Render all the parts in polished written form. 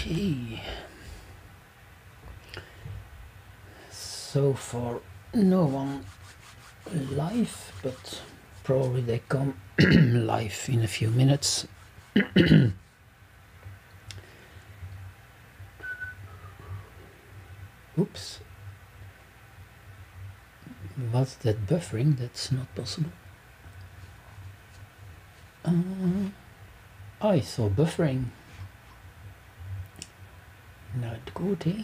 Okay, so far no one live, but probably they come live in a few minutes. Oops, what's that buffering? That's not possible. I saw buffering. Not good, eh?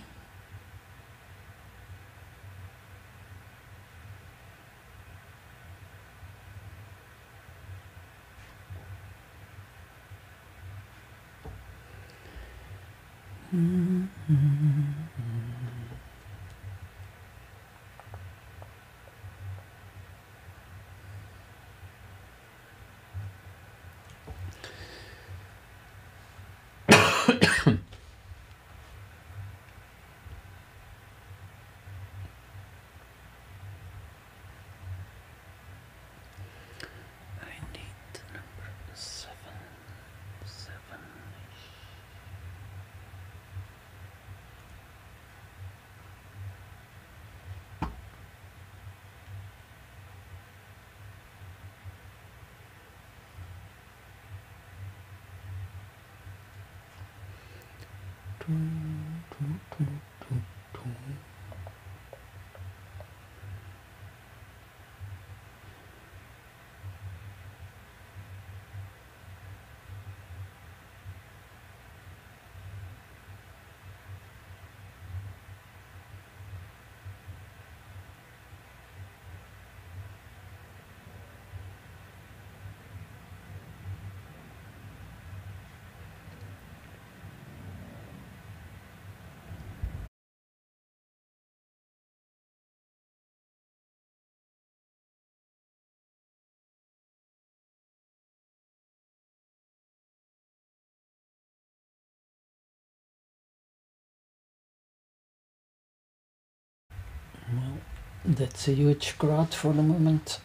Well, that's a huge crowd for the moment.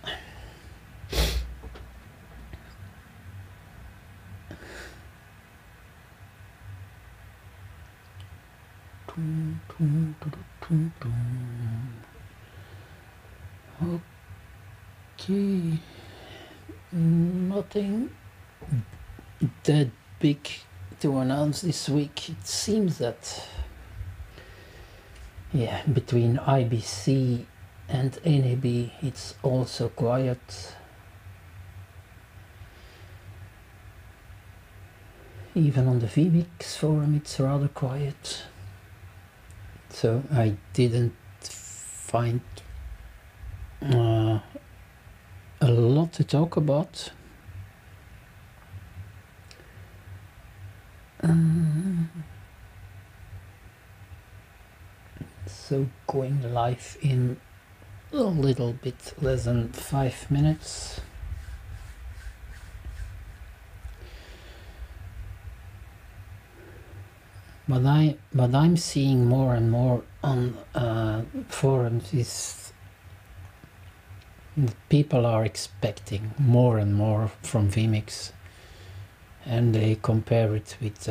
Okay, nothing that big to announce this week. It seems that, yeah, between IBC and NAB it's also quiet. Even on the vMix forum it's rather quiet. So I didn't find a lot to talk about. So going live in a little bit less than 5 minutes. What I'm seeing more and more on forums is that people are expecting more and more from vMix, and they compare it with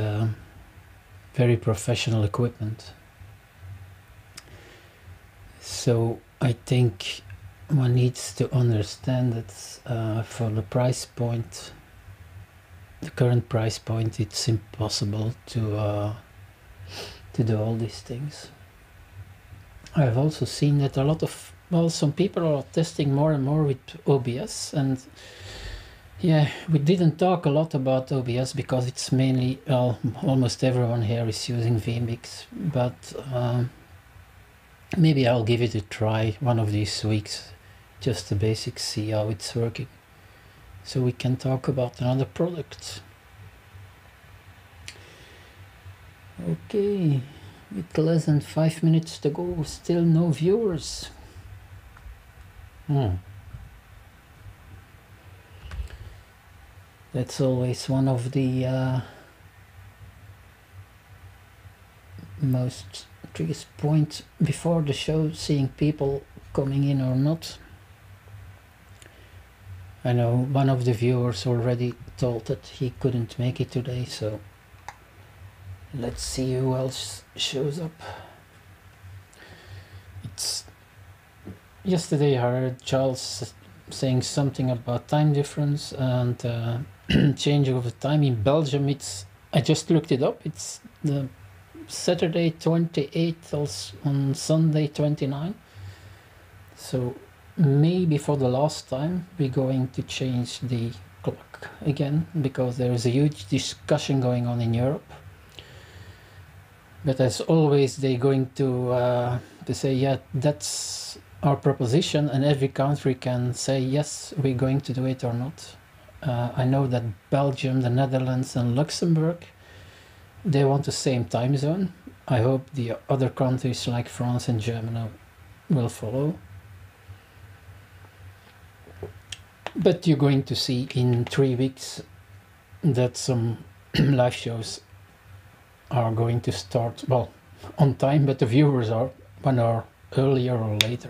very professional equipment. So I think one needs to understand that for the price point, the current price point, it's impossible to do all these things. I've also seen that a lot of well, some people are testing more and more with OBS, and yeah, we didn't talk a lot about OBS because it's mainly, almost everyone here is using vMix, but maybe I'll give it a try one of these weeks, just the basics, see how it's working, so we can talk about another product. Okay, with less than 5 minutes to go, still no viewers. That's always one of the most tricky points before the show, seeing people coming in or not. I know one of the viewers already told that he couldn't make it today, so let's see who else shows up. Yesterday I heard Charles saying something about time difference and change of the time in Belgium. I just looked it up. It's the Saturday 28th on Sunday 29. So maybe for the last time we're going to change the clock again, because there is a huge discussion going on in Europe. But as always, they're going to say, yeah, that's our proposition, and every country can say, yes, we're going to do it or not. I know that Belgium, the Netherlands and Luxembourg, they want the same time zone. I hope the other countries like France and Germany will follow. But you're going to see in 3 weeks that some live shows are going to start, well, on time, but the viewers are 1 hour earlier or later.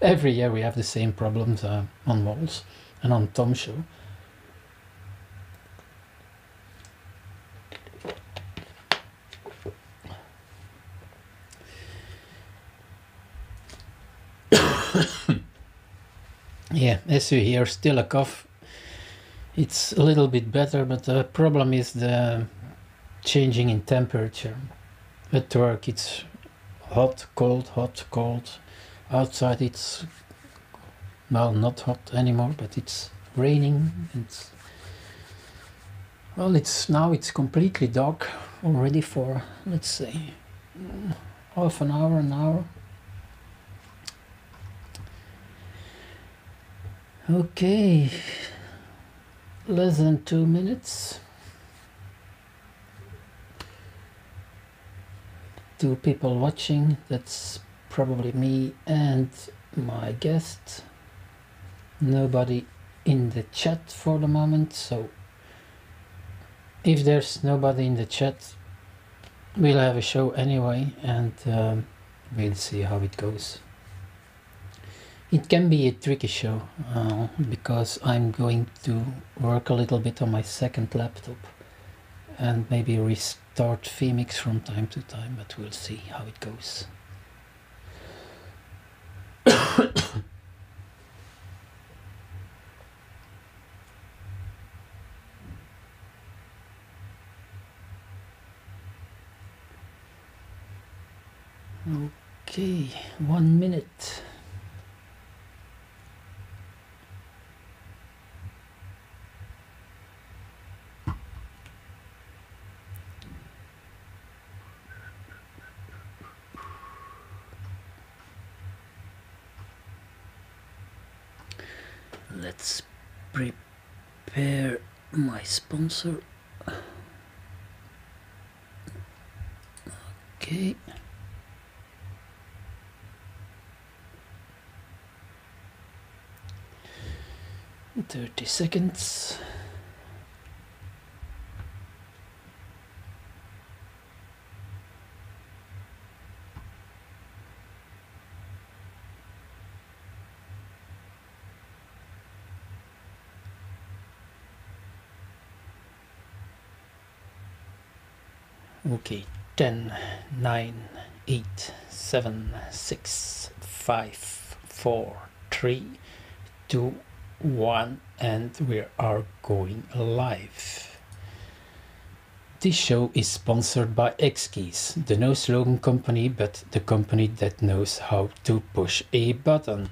Every year we have the same problems on SOLS and on Tom's show. Yeah, as you hear, still a cough. It's a little bit better, but the problem is the changing in temperature. At work it's hot, cold, hot, cold. Outside it's, well, not hot anymore, but it's raining. Now it's completely dark already for, let's say, half an hour, an hour. Okay, less than 2 minutes. 2 people watching, that's probably me and my guest. Nobody in the chat for the moment, so if there's nobody in the chat, we'll have a show anyway, and we'll see how it goes. It can be a tricky show, because I'm going to work a little bit on my second laptop and maybe restart vMix from time to time, but we'll see how it goes. Okay, 1 minute. Let's prepare my sponsor. Okay. In 30 seconds. Okay, 10, 9, 8, 7, 6, 5, 4, 3, 2, 1, and we are going live. This show is sponsored by X-Keys, the no slogan company, but the company that knows how to push a button.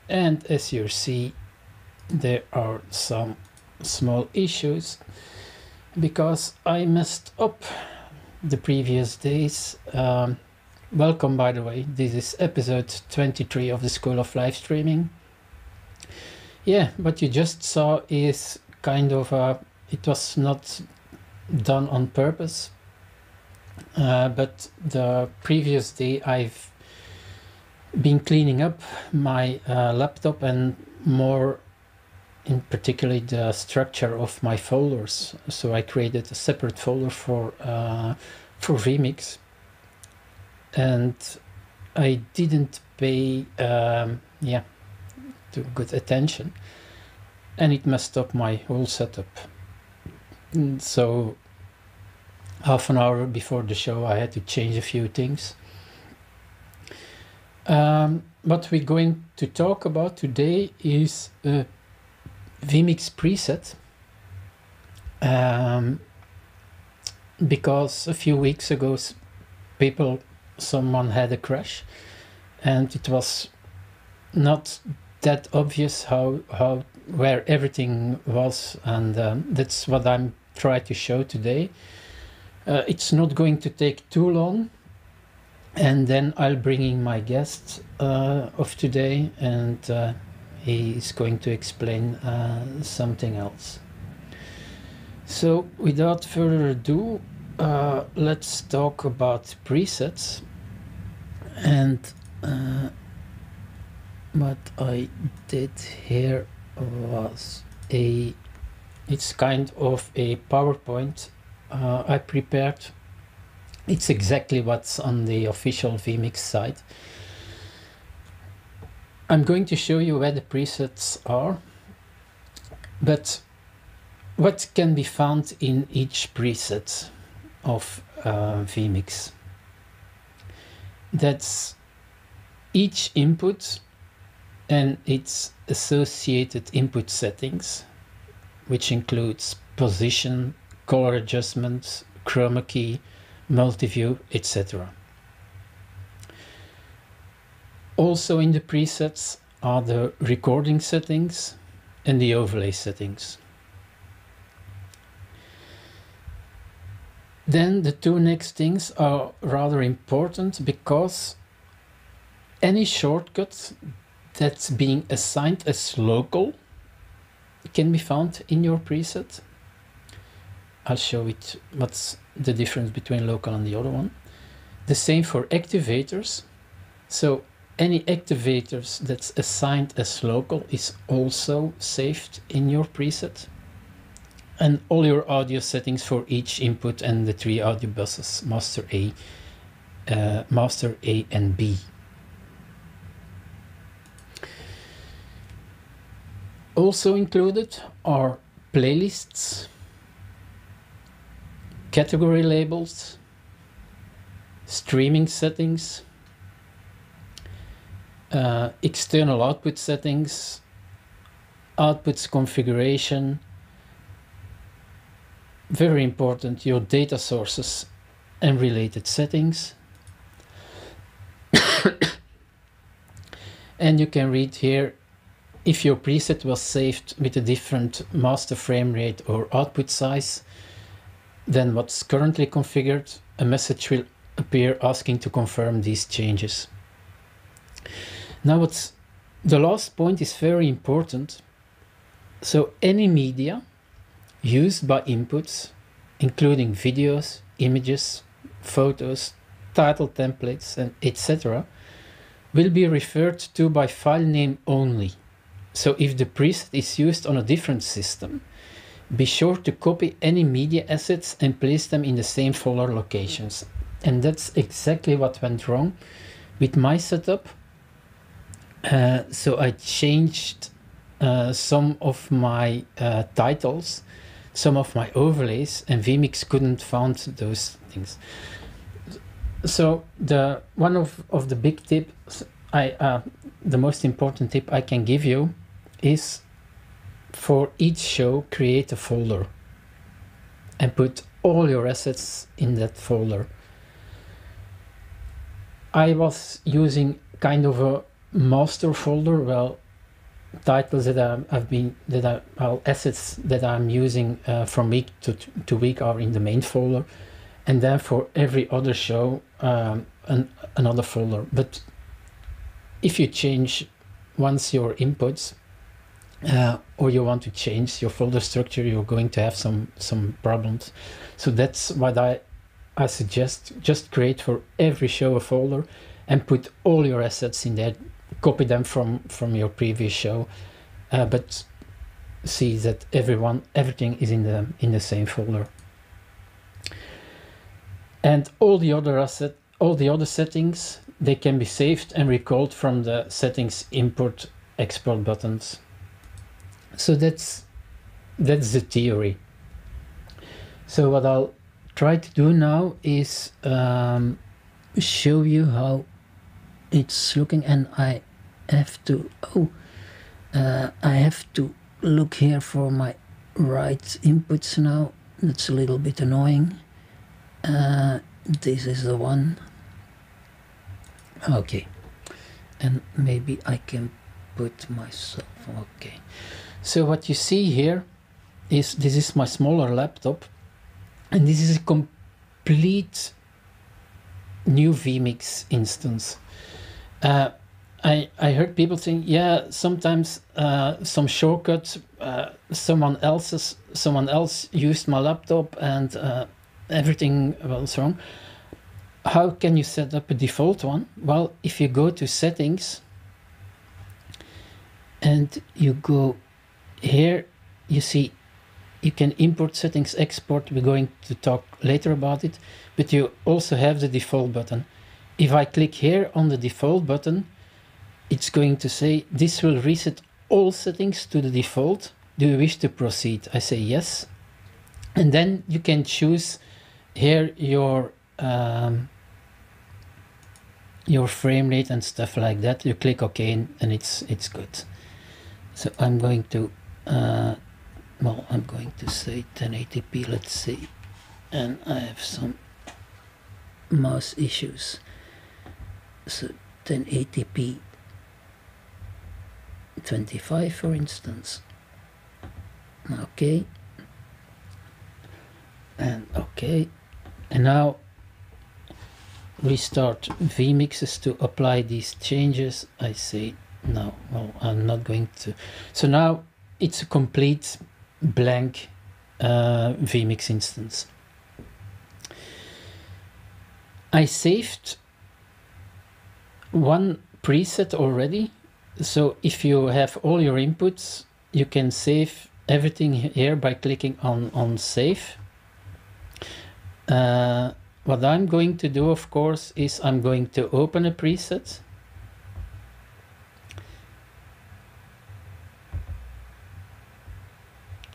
And as you see, there are some small issues because I messed up the previous days. Welcome, by the way. This is episode 23 of the School of Live Streaming. Yeah, what you just saw is kind of it was not done on purpose, but the previous day I've been cleaning up my laptop and more in particular the structure of my folders. So I created a separate folder for vMix, and I didn't pay too good attention, and it messed up my whole setup. So half an hour before the show I had to change a few things. What we're going to talk about today is vMix preset, because a few weeks ago someone had a crash and it was not that obvious where everything was, and that's what I'm trying to show today. It's not going to take too long, and then I'll bring in my guest of today, and he is going to explain something else. So without further ado, let's talk about presets. And what I did here was it's kind of a PowerPoint I prepared. It's exactly what's on the official vMix site. I'm going to show you where the presets are, but what can be found in each preset of vMix. That's each input and its associated input settings, which includes position, color adjustment, chroma key, multi-view, etc. Also in the presets are the recording settings and the overlay settings. Then the two next things are rather important, because any shortcut that's being assigned as local can be found in your preset. I'll show it what's the difference between local and the other one. The same for activators. So any activators that's assigned as local is also saved in your preset. And all your audio settings for each input and the three audio buses, master A and B. Also included are playlists, category labels, streaming settings, external output settings, outputs configuration, very important, your data sources and related settings. And you can read here if your preset was saved with a different master frame rate or output size than what's currently configured. A message will appear asking to confirm these changes. Now the last point is very important. So any media used by inputs, including videos, images, photos, title templates, and etc., will be referred to by file name only. So if the preset is used on a different system, be sure to copy any media assets and place them in the same folder locations. And that's exactly what went wrong with my setup. So I changed some of my titles, some of my overlays, and vMix couldn't find those things. So one of the big tips, the most important tip I can give you is, for each show create a folder and put all your assets in that folder. I was using kind of a master folder. Well, titles that assets that I'm using from week to week are in the main folder, and then for every other show another folder. But if you change once your inputs or you want to change your folder structure, you're going to have some problems. So that's what I suggest. Just create for every show a folder and put all your assets in there. Copy them from your previous show, but see that everything is in the same folder. And all the other settings, they can be saved and recalled from the settings import export buttons. So that's the theory. So what I'll try to do now is show you how it's looking, and I have to I have to look here for my right inputs now. That's a little bit annoying. This is the one. Okay, and maybe I can put myself. Okay, so what you see here is this is my smaller laptop, and this is a complete new vMix instance. I heard people saying, yeah, sometimes some shortcuts, someone else used my laptop and everything was wrong. How can you set up a default one? Well, if you go to settings and you go here, you see you can import settings, export. We're going to talk later about it, but you also have the default button. If I click here on the default button, it's going to say this will reset all settings to the default. Do you wish to proceed? I say yes. And then you can choose here your frame rate and stuff like that. You click OK and it's good. So I'm going to well, I'm going to say 1080p, let's see. And I have some mouse issues. So 1080p 25, for instance. Okay. And okay. And now restart vMixes to apply these changes. I say no. Well, I'm not going to. So now it's a complete blank vMix instance. I saved one preset already. So if you have all your inputs, you can save everything here by clicking on save. What I'm going to do, of course, is I'm going to open a preset.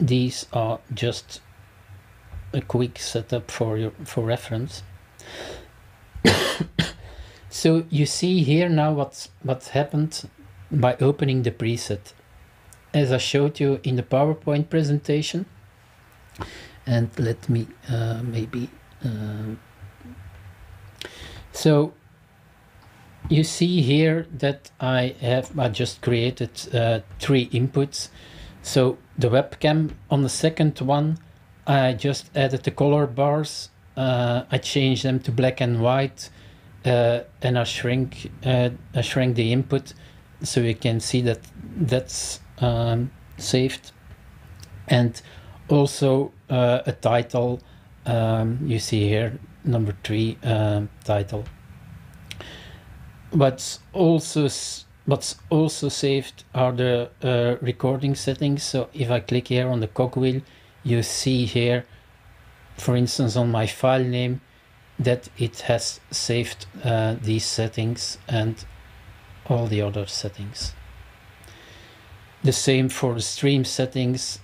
These are just a quick setup for reference. So you see here now what's happened by opening the preset, as I showed you in the PowerPoint presentation. And let me maybe so you see here that I just created 3 inputs. So the webcam on the second one, I just added the color bars. I changed them to black and white, and I shrank the input, so you can see that that's saved. And also a title, you see here, number 3 title. What's also saved are the recording settings. So if I click here on the cogwheel, you see here, for instance, on my file name, that it has saved these settings and all the other settings. The same for the stream settings.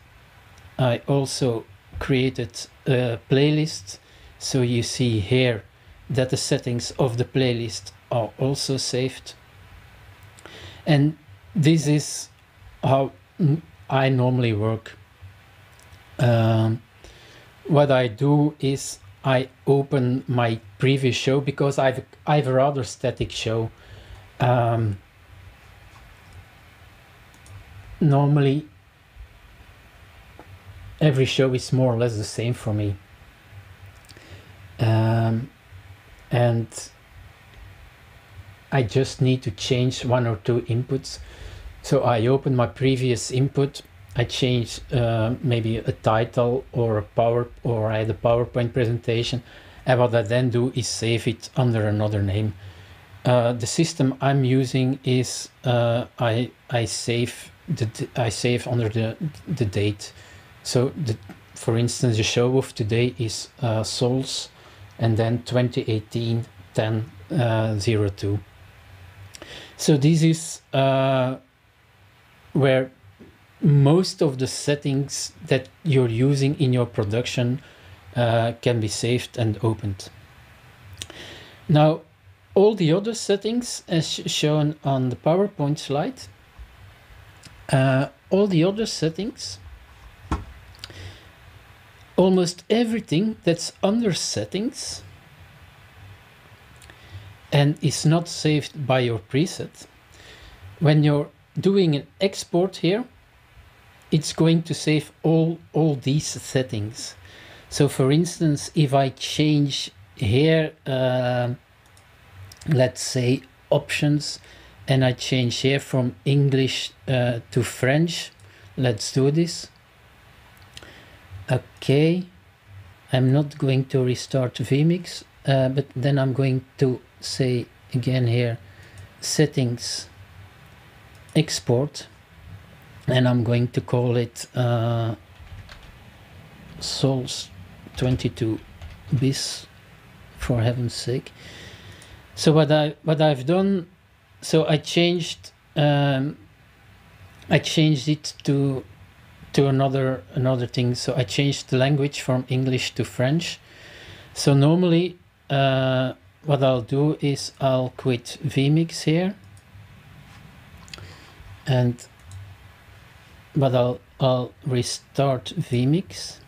I also created a playlist, so you see here that the settings of the playlist are also saved. And this is how I normally work. what I do is I open my previous show, because I have a rather static show. Normally every show is more or less the same for me, and I just need to change one or two inputs. So I open my previous input, I change maybe a title or I had a PowerPoint presentation, and what I then do is save it under another name. The system I'm using is I save under the date. So for instance, the show of today is SOLS, and then 2018-10-02. So this is where most of the settings that you're using in your production can be saved and opened. Now, all the other settings, as shown on the PowerPoint slide, all the other settings, almost everything that's under settings and is not saved by your preset, when you're doing an export here, it's going to save all these settings. So for instance, if I change here, let's say options, and I change here from English to French, let's do this. Okay, I'm not going to restart vMix, but then I'm going to say again here, settings, export, and I'm going to call it SOLS 22 bis, for heaven's sake. So what I've done, so I changed it to another thing. So I changed the language from English to French. So normally what I'll do is I'll quit vMix here, but I'll restart vMix.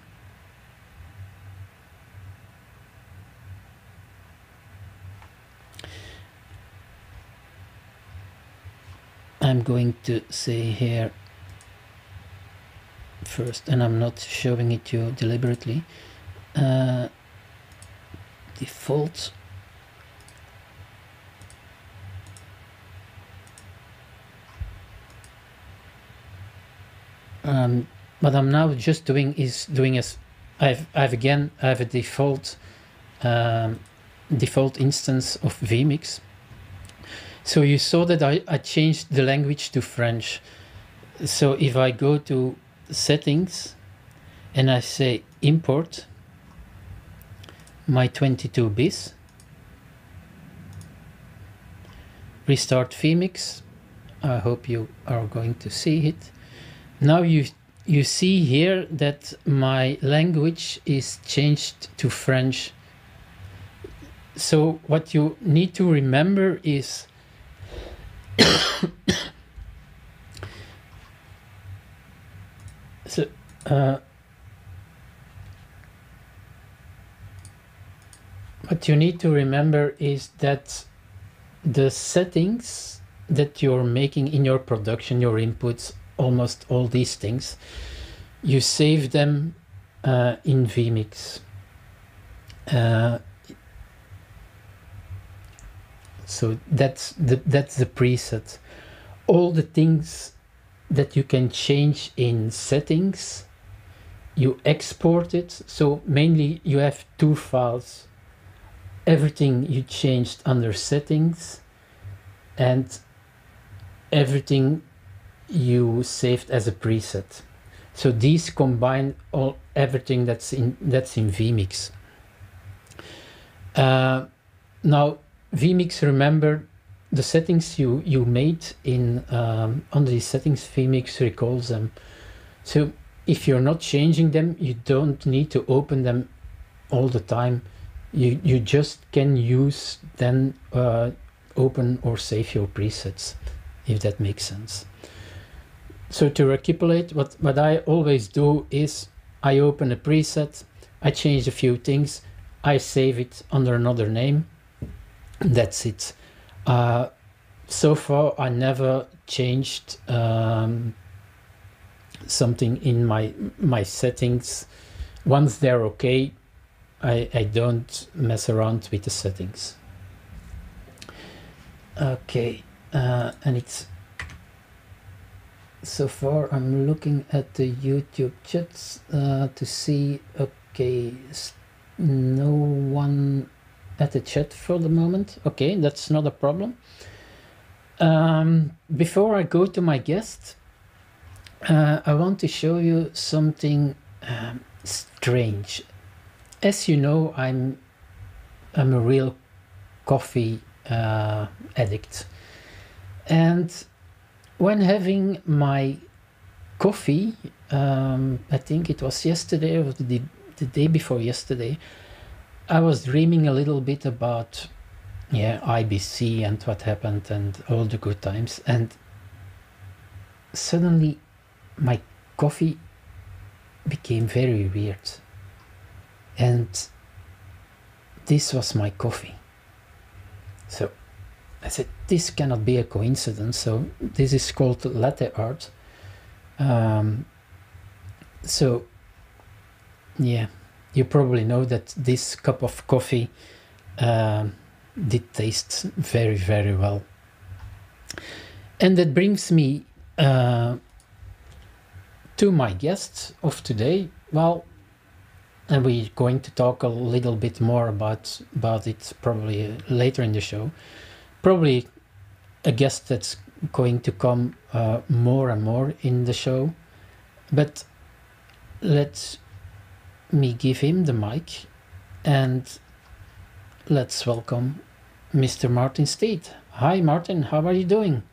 I'm going to say here first, and I'm not showing it to you deliberately, default. What I'm now just doing is I have a default instance of vMix. So you saw that I changed the language to French. So if I go to settings and I say import my 22 bis, restart vMix, I hope you are going to see it. Now you see here that my language is changed to French. So what you need to remember is so what you need to remember is that the settings that you're making in your production, your inputs, almost all these things, you save them in vMix. So that's the preset. All the things that you can change in settings, you export it. So mainly you have two files. Everything you changed under settings and everything you saved as a preset. So these combine everything that's in vMix. Now vMix, remember the settings you made in under the settings, vMix recalls them. So if you're not changing them, you don't need to open them all the time. You just can use then open or save your presets, if that makes sense. So to recapitulate, what I always do is I open a preset, I change a few things, I save it under another name, that's it. So far I never changed something in my settings. Once they're okay, I don't mess around with the settings. Okay, and it's so far I'm looking at the YouTube chats to see. Okay, no one at the chat for the moment. Okay, that's not a problem. Before I go to my guest, I want to show you something strange. As you know, I'm a real coffee addict, and when having my coffee, I think it was yesterday or the day before yesterday, I was dreaming a little bit about IBC and what happened and all the good times, and suddenly my coffee became very weird, and this was my coffee. So I said, this cannot be a coincidence. So this is called latte art. So yeah, you probably know that this cup of coffee did taste very, very well. And that brings me to my guest of today. Well, and we're going to talk a little bit more about it probably later in the show. Probably a guest that's going to come more and more in the show. But let me give him the mic and let's welcome Mr. Martin Steed. Hi Martin, how are you doing?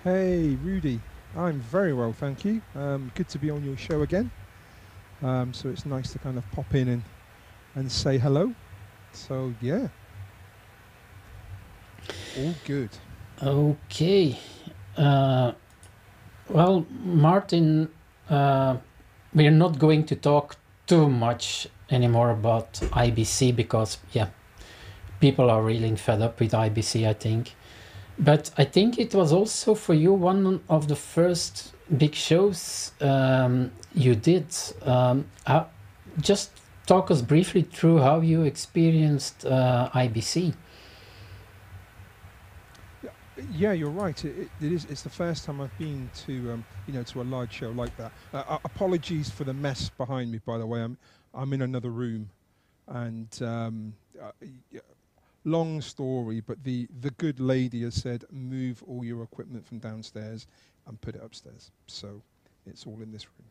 Hey Rudy, I'm very well, thank you. Good to be on your show again. So it's nice to kind of pop in and say hello. So yeah, all good. Okay. Well, Martin, we're not going to talk too much anymore about IBC because, people are really fed up with IBC, I think. But I think it was also for you one of the first big shows you did. Just talk us briefly through how you experienced IBC. Yeah, you're right. It is. It's the first time I've been to to a large show like that. Apologies for the mess behind me, by the way. I'm in another room, and long story, but the good lady has said move all your equipment from downstairs and put it upstairs. So it's all in this room.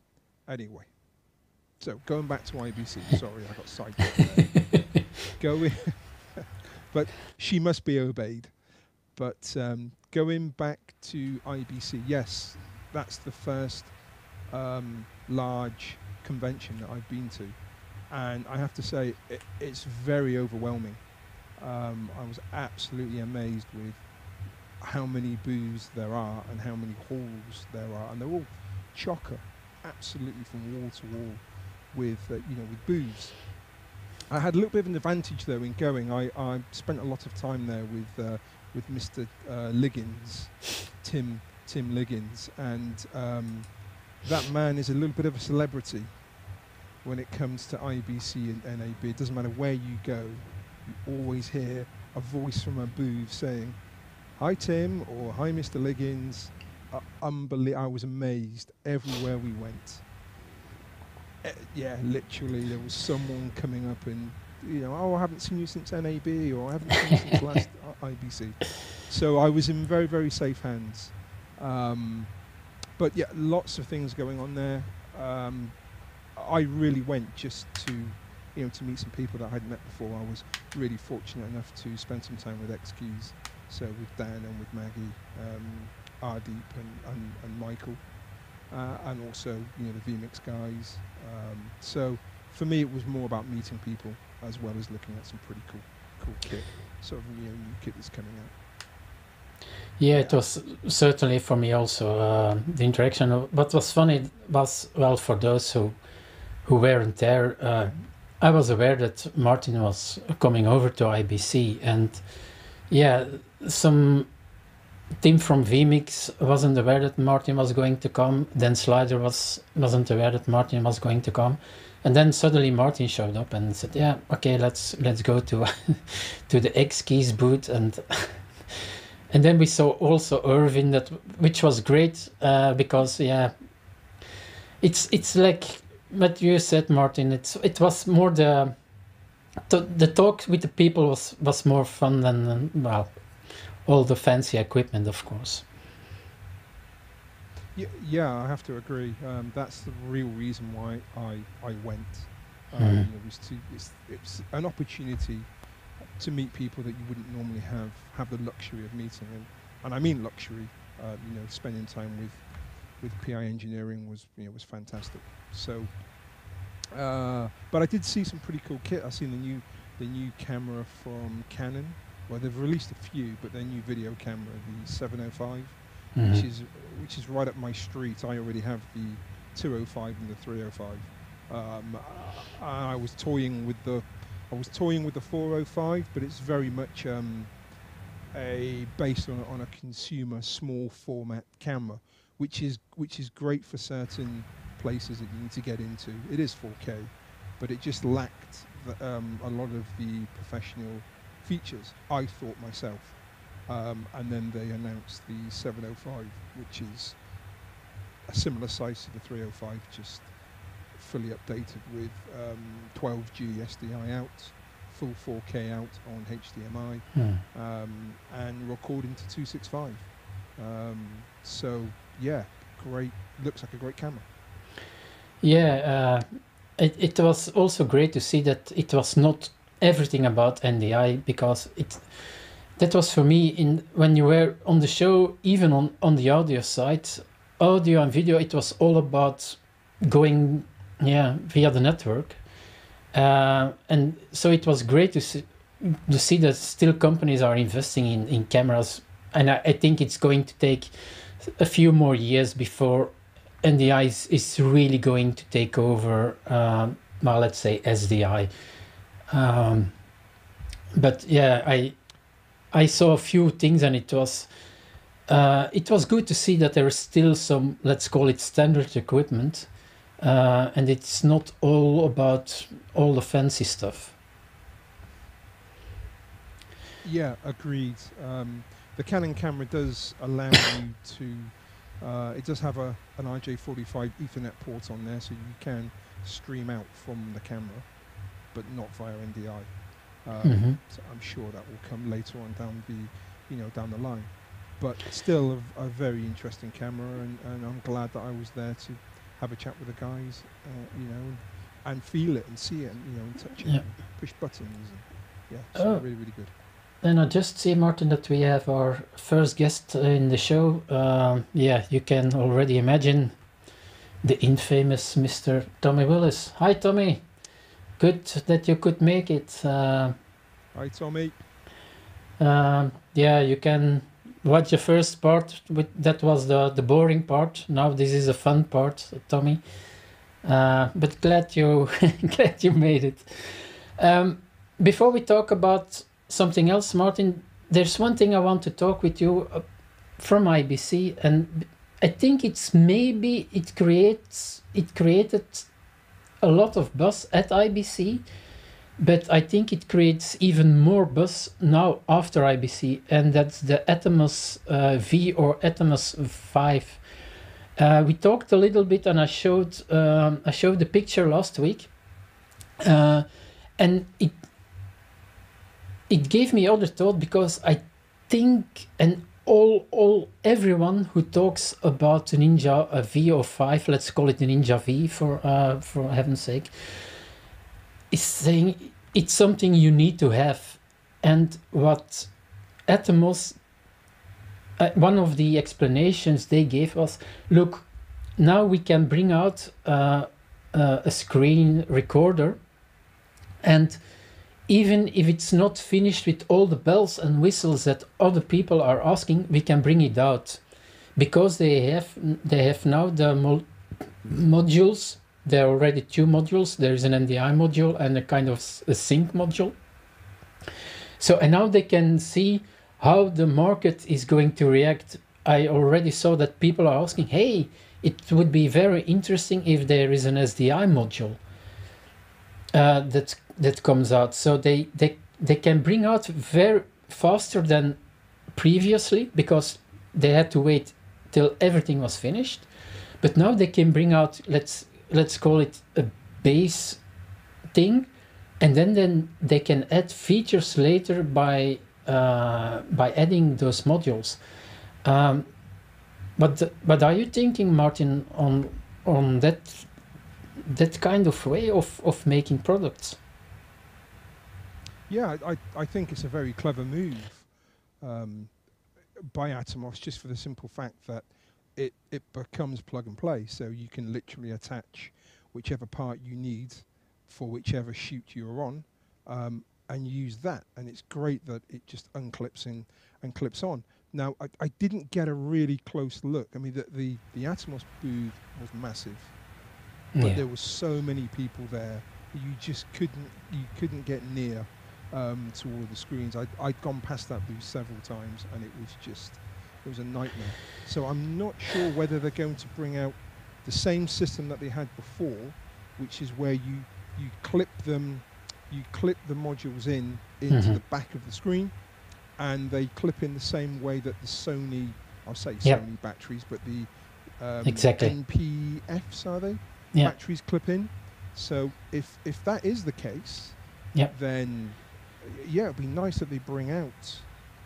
Anyway, so going back to IBC. Sorry, I got sidetracked there. Going, but she must be obeyed. But going back to IBC, yes, that's the first large convention that I've been to. And I have to say, it's very overwhelming. I was absolutely amazed with how many booths there are and how many halls there are. And they're all chocker, absolutely from wall to wall with, with booths. I had a little bit of an advantage, though, in going. I spent a lot of time there with Mr. Liggins, Tim Liggins, and that man is a little bit of a celebrity when it comes to IBC and NAB. It doesn't matter where you go, you always hear a voice from a booth saying, "Hi Tim," or "Hi Mr. Liggins." I was amazed everywhere we went. Yeah, literally, there was someone coming up and, "Oh, I haven't seen you since NAB," or "I haven't seen you since last IBC." So I was in very, very safe hands. But yeah, lots of things going on there. I really went just to meet some people that I hadn't met before. I was really fortunate enough to spend some time with XQs, so with Dan and with Maggie, Ardeep and Michael, and also the vMix guys. So for me, it was more about meeting people as well as looking at some pretty cool kit, sort of new kit that's coming out. Yeah, it was certainly for me also the interaction. What was funny was, well, for those who who weren't there, I was aware that Martin was coming over to IBC, and yeah, some team from vMix wasn't aware that Martin was going to come. Then Slider wasn't aware that Martin was going to come, and then suddenly Martin showed up and said, "Yeah, okay, let's go to to the X Keys booth." And and then we saw also Irvin, which was great because yeah, it's like what you said, Martin. It was more the talk with the people was more fun than well, all the fancy equipment, of course. Yeah, I have to agree. That's the real reason why I went. It's an opportunity to meet people that you wouldn't normally have the luxury of meeting, and I mean luxury. Spending time with PI engineering was fantastic. So, but I did see some pretty cool kit. I've seen the new camera from Canon. Well, they've released a few, but their new video camera, the 705, which is right up my street. I already have the 205 and the 305. I was toying with the 405, but it's very much based on a consumer small format camera, which is great for certain places that you need to get into. It is 4K, but it just lacked a lot of the professional features, I thought myself. And then they announced the 705, which is a similar size to the 305, just fully updated with 12G SDI out, full 4K out on HDMI, and recording to 265. So yeah, great. Looks like a great camera. Yeah, it was also great to see that it was not everything about NDI, because that was for me when you were on the show, even on the audio side, audio and video, it was all about going via the network, and so it was great to see that still companies are investing in cameras, and I think it's going to take a few more years before NDI is really going to take over, let's say SDI. But yeah, I saw a few things, and it was good to see that there is still some, let's call it, standard equipment, and it's not all about all the fancy stuff. Yeah, agreed. The Canon camera does allow you to. It does have an RJ45 Ethernet port on there, so you can stream out from the camera, but not via NDI. So I'm sure that will come later on down the line. But still a very interesting camera, and I'm glad that I was there to have a chat with the guys, and feel it and see it, and touch it, and push buttons. So really, really good. Then I just see, Martin, that we have our first guest in the show. You can already imagine the infamous Mr. Tommy Willis. Hi, Tommy. Good that you could make it. Hi, Tommy. You can watch the first part. That was the boring part. Now this is a fun part, Tommy. But glad you made it. Before we talk about something else, Martin, there's one thing I want to talk with you from IBC, and I think it created a lot of buzz at IBC, but I think it creates even more buzz now after IBC, and that's the Atomos V or Atomos 5. We talked a little bit, and I showed the picture last week, and it gave me other thought, because I think, and everyone who talks about a Ninja V or 5, let's call it a Ninja V for heaven's sake, is saying it's something you need to have. And what Atomos, one of the explanations they gave was, look, now we can bring out a screen recorder, and even if it's not finished with all the bells and whistles that other people are asking, we can bring it out, because they have now the modules there are already two modules. There is an NDI module and a kind of a sync module. So, and now they can see how the market is going to react. I already saw that people are asking, hey, it would be very interesting if there is an SDI module that comes out. So they can bring out very faster than previously, because they had to wait till everything was finished. But now they can bring out, let's call it a base thing, and then they can add features later by adding those modules. But are you thinking, Martin, on that kind of way of making products? Yeah, I think it's a very clever move by Atomos, just for the simple fact that it becomes plug and play. So you can literally attach whichever part you need for whichever shoot you're on, and use that. And it's great that it just unclips in and clips on. Now, I didn't get a really close look. I mean, the Atomos booth was massive, but there were so many people there, you just couldn't get near to all of the screens. I'd gone past that booth several times, and it was a nightmare. So I'm not sure whether they're going to bring out the same system that they had before, which is where you clip the modules into the back of the screen, and they clip in the same way that the Sony, I'll say Sony batteries, but the NPFs, are they? Batteries clip in. So if that is the case, then yeah, it'd be nice that they bring out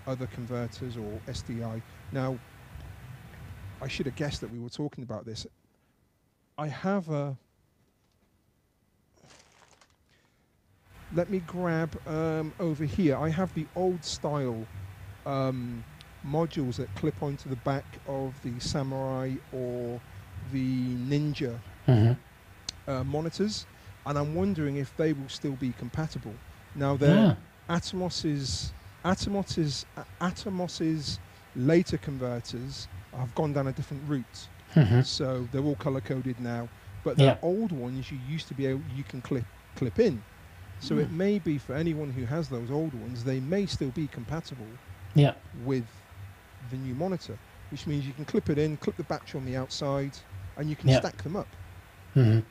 other converters or SDI. Now, I should have guessed that we were talking about this. I have a... Let me grab over here. I have the old style modules that clip onto the back of the Samurai or the Ninja monitors, and I'm wondering if they will still be compatible. Now, they're Atomos's later converters have gone down a different route, so they're all color coded now. But the old ones, you can clip in. So it may be, for anyone who has those old ones, they may still be compatible with the new monitor, which means you can clip it in, clip the battery on the outside, and you can stack them up. That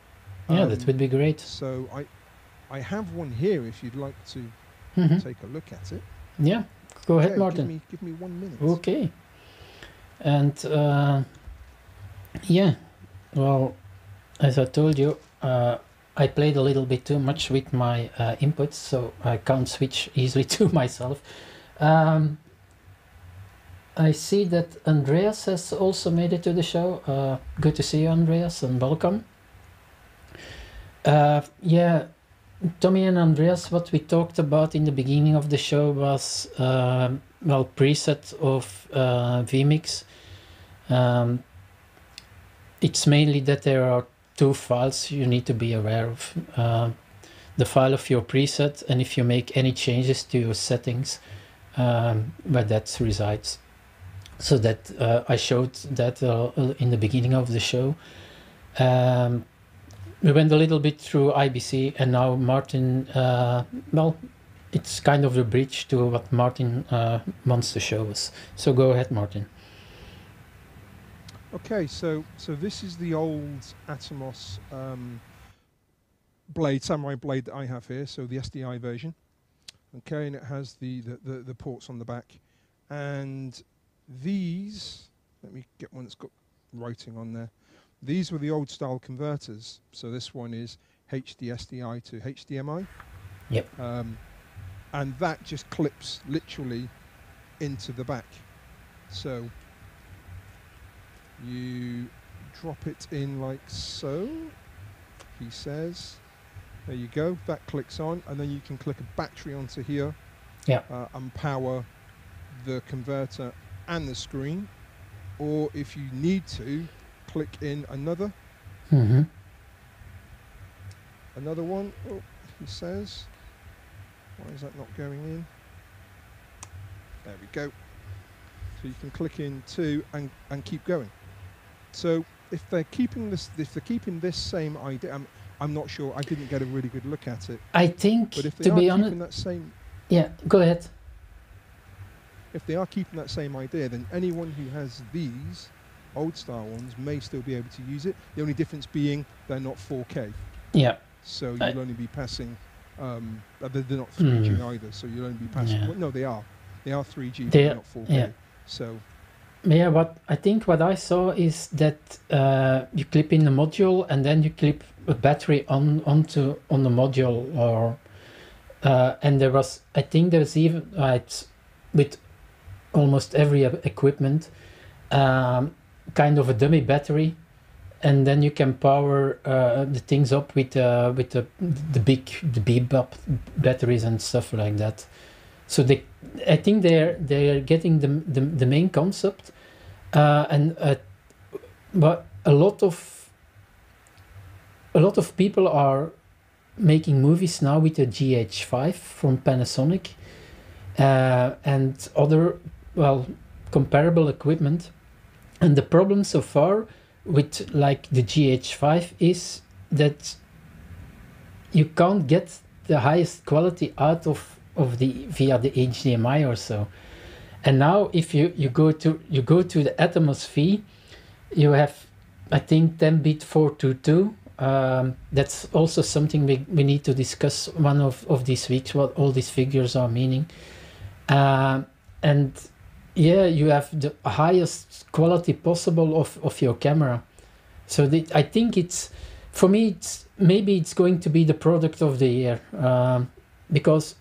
would be great. So I have one here if you'd like to take a look at it. Yeah, go ahead, Martin. Give me 1 minute. Okay. And well, as I told you, I played a little bit too much with my inputs, so I can't switch easily to myself. I see that Andreas has also made it to the show. Good to see you, Andreas, and welcome. Tommy and Andreas, what we talked about in the beginning of the show was preset of vMix. It's mainly that there are two files you need to be aware of. The file of your preset, and if you make any changes to your settings, where that resides. So that I showed that in the beginning of the show. We went a little bit through IBC, and now Martin, it's kind of the bridge to what Martin wants to show us. So go ahead, Martin. Okay, so this is the old Atomos blade, Samurai blade that I have here, so the SDI version. Okay, and it has the ports on the back. And these, let me get one that's got writing on there. These were the old style converters. So this one is HDSDI to HDMI. Yep. And that just clips literally into the back. So you drop it in like so, he says. There you go, that clicks on, and then you can click a battery onto here and power the converter and the screen. Or if you need to, click in another one. Oh, he says, why is that not going in? There we go. So you can click in two and keep going. So if they're keeping this same idea, I'm not sure. I didn't get a really good look at it. I think, But if they to are be keeping honest, that same, yeah, go ahead. if they are keeping that same idea, then anyone who has these old style ones may still be able to use it. The only difference being they're not 4K. Yeah. So you'll only be passing. They're not 3G either. So you'll only be passing. Yeah. Well, no, they are. They are 3G, but They- they're not 4K. yeah. So Yeah, what I saw is that you clip in the module and then you clip a battery on the module, or and I think there's even it's with almost every equipment kind of a dummy battery, and then you can power the things up with the bebop batteries and stuff like that. So I think they're getting the main concept, but a lot of people are making movies now with the GH5 from Panasonic and other comparable equipment. And the problem so far with like the GH5 is that you can't get the highest quality out of via the HDMI or so. And now if you go to the Atomos V, you have, I think, 10-bit 422. That's also something we need to discuss one of these weeks, what all these figures are meaning. And yeah, you have the highest quality possible of your camera. So I think for me, maybe it's going to be the product of the year, because,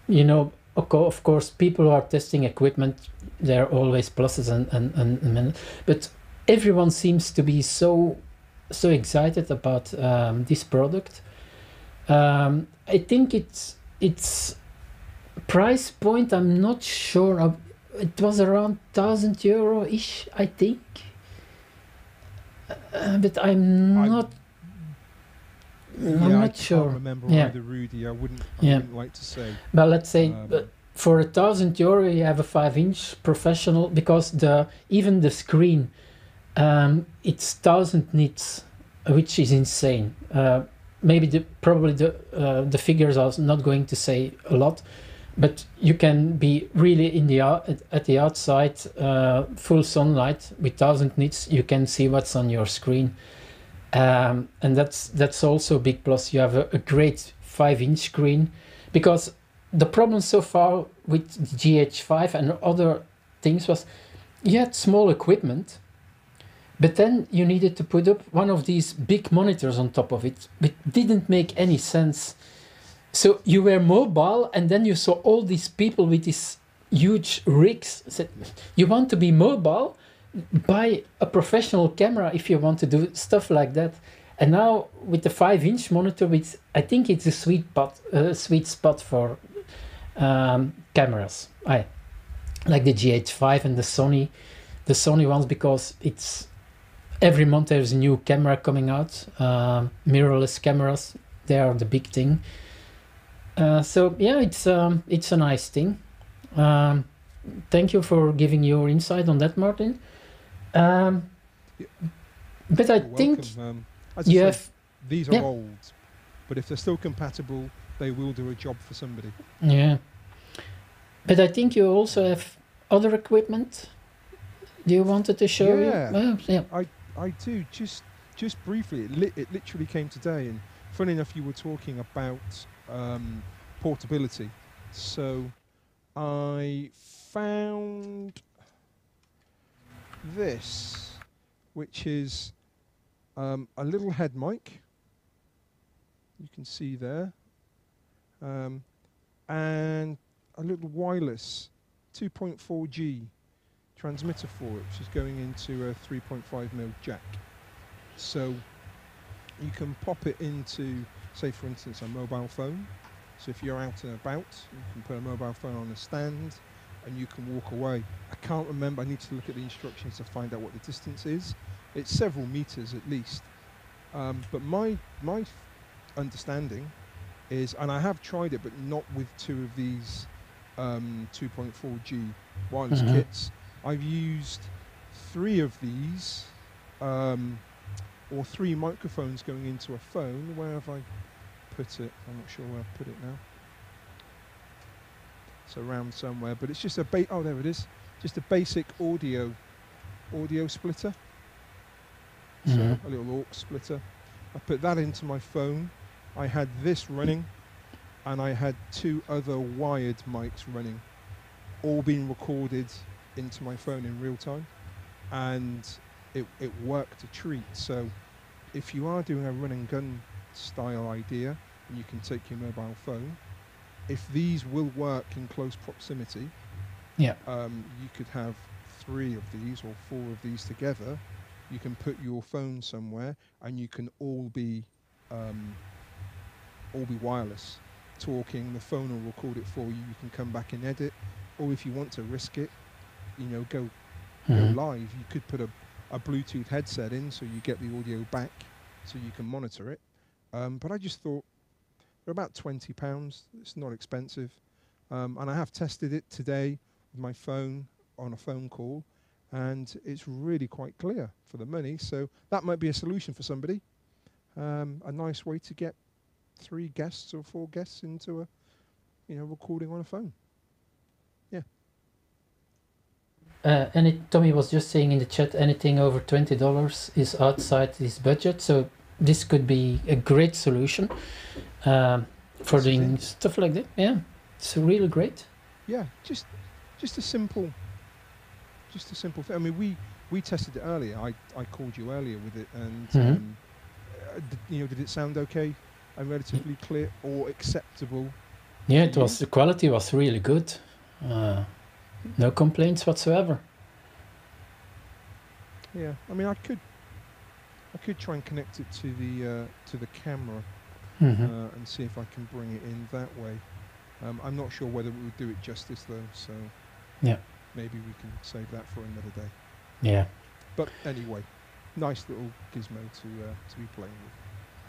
you know, of course, people who are testing equipment, there are always pluses and but everyone seems to be so excited about this product. I think it's price point, I'm not sure of. It was around €1,000-ish, I think, but I'm not sure. I can't remember either, Rudy. I wouldn't like to say. But let's say for €1,000 you have a 5-inch professional, because even the screen, it's 1,000 nits, which is insane. Maybe probably the figures are not going to say a lot, but you can be really at the outside, full sunlight with 1,000 nits. You can see what's on your screen, and that's also a big plus. You have a great 5-inch screen, because the problem so far with GH5 and other things was you had small equipment, but then you needed to put up one of these big monitors on top of it. It didn't make any sense. So you were mobile, and then you saw all these people with these huge rigs. Said, you want to be mobile? Buy a professional camera if you want to do stuff like that. And now with the 5-inch monitor, I think it's a sweet spot for cameras. I like the GH5 and the Sony ones, because it's every month there's a new camera coming out. Mirrorless cameras, they are the big thing. So yeah, it's a nice thing. Thank you for giving your insight on that, Martin. But I think you have. These are old, but if they're still compatible, they will do a job for somebody. Yeah. But I think you also have other equipment. Do you wanted to show? Yeah. I do. Just briefly. It literally came today, and funny enough, you were talking about portability. So I found this, which is a little head mic. You can see there, and a little wireless 2.4G transmitter for it, which is going into a 3.5mm jack. So you can pop it into, say for instance, a mobile phone. So if you're out and about, you can put a mobile phone on a stand and you can walk away. I can't remember, I need to look at the instructions to find out what the distance is. It's several meters at least. But my understanding is, and I have tried it, but not with two of these 2.4G wireless kits. I've used 3 of these or 3 microphones going into a phone. Where have I put it? I'm not sure where I've put it now. It's around somewhere, but it's just a oh, there it is. Just a basic audio splitter. So a little aux splitter. I put that into my phone. I had this running, and I had 2 other wired mics running, all being recorded into my phone in real time, and it worked a treat. So if you are doing a run and gun style idea, and you can take your mobile phone, if these will work in close proximity, you could have 3 of these or 4 of these together. You can put your phone somewhere, and you can all be wireless. Talking, the phone will record it for you. You can come back and edit, or if you want to risk it, go live. You could put a Bluetooth headset in, so you get the audio back, so you can monitor it. But I just thought they're about £20. It's not expensive, and I have tested it today with my phone on a phone call, and it's really quite clear for the money. So that might be a solution for somebody. A nice way to get 3 guests or 4 guests into a recording on a phone. Tommy was just saying in the chat, anything over $20 is outside his budget, so this could be a great solution for doing stuff like that. Yeah, it's really great. Yeah, just a simple thing. I mean, we tested it earlier. I called you earlier with it, and did it sound okay and relatively clear or acceptable? Yeah, it was. The quality was really good. No complaints whatsoever. Yeah, I mean, I could try and connect it to the camera and see if I can bring it in that way. I'm not sure whether we would do it justice though, so maybe we can save that for another day. Yeah. But anyway, nice little gizmo to be playing with.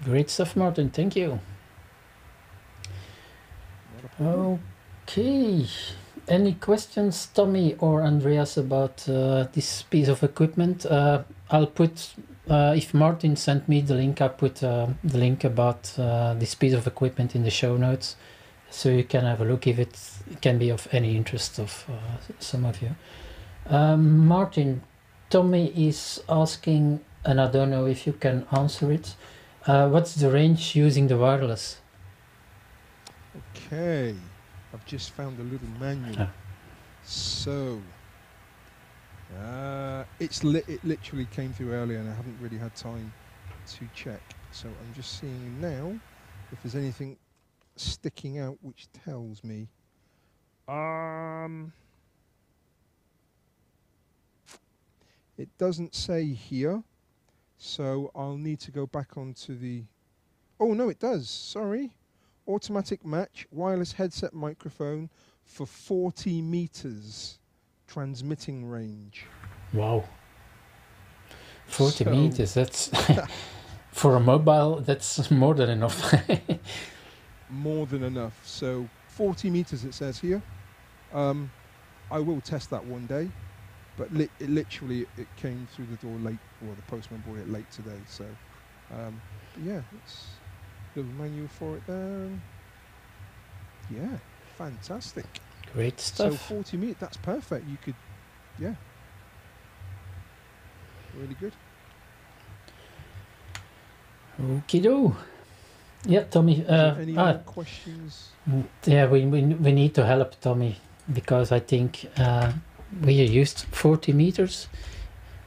Great stuff, Martin. Thank you. Okay. Any questions, Tommy or Andreas, about this piece of equipment? I'll put, if Martin sent me the link, I'll put the link about this piece of equipment in the show notes, so you can have a look if it can be of any interest of some of you. Martin, Tommy is asking, and I don't know if you can answer it, what's the range using the wireless? Okay. I've just found a little manual. So it literally came through earlier, and I haven't really had time to check. So I'm just seeing now if there's anything sticking out which tells me. It doesn't say here, so I'll need to go back onto the. Oh no, it does. Sorry. Automatic match, wireless headset microphone for 40 meters transmitting range. Wow. 40 meters, that's for a mobile, that's more than enough. More than enough. So 40 meters it says here. I will test that one day, but it came through the door late, or the postman brought it late today. So yeah, it's little manual for it there. Yeah, fantastic. Great stuff. So 40 meters, that's perfect. You could, yeah, really good. Okie-do. Yeah, Tommy. Any other questions? Yeah, we need to help Tommy, because I think we used 40 meters.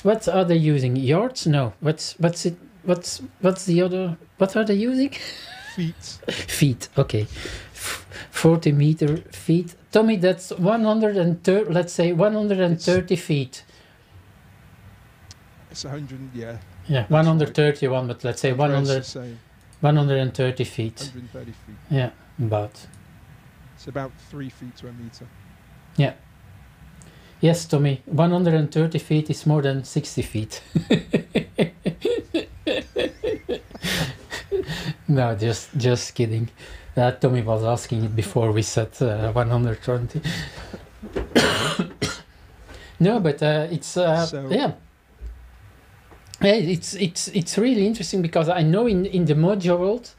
What are they using? Yards? No. What's it? What's the other? What are they using? Feet. Feet. Okay. 40 meter feet. Tommy, that's 130. Let's say 130 feet. It's 100. Yeah. Yeah, 131, but let's say 130 feet. 130 feet. Yeah, about. It's about 3 feet to a meter. Yeah. Yes, Tommy, 130 feet is more than 60 feet. No, just kidding. Tommy was asking it before we said 120. No, but it's yeah. It's really interesting because I know in the Mojo world,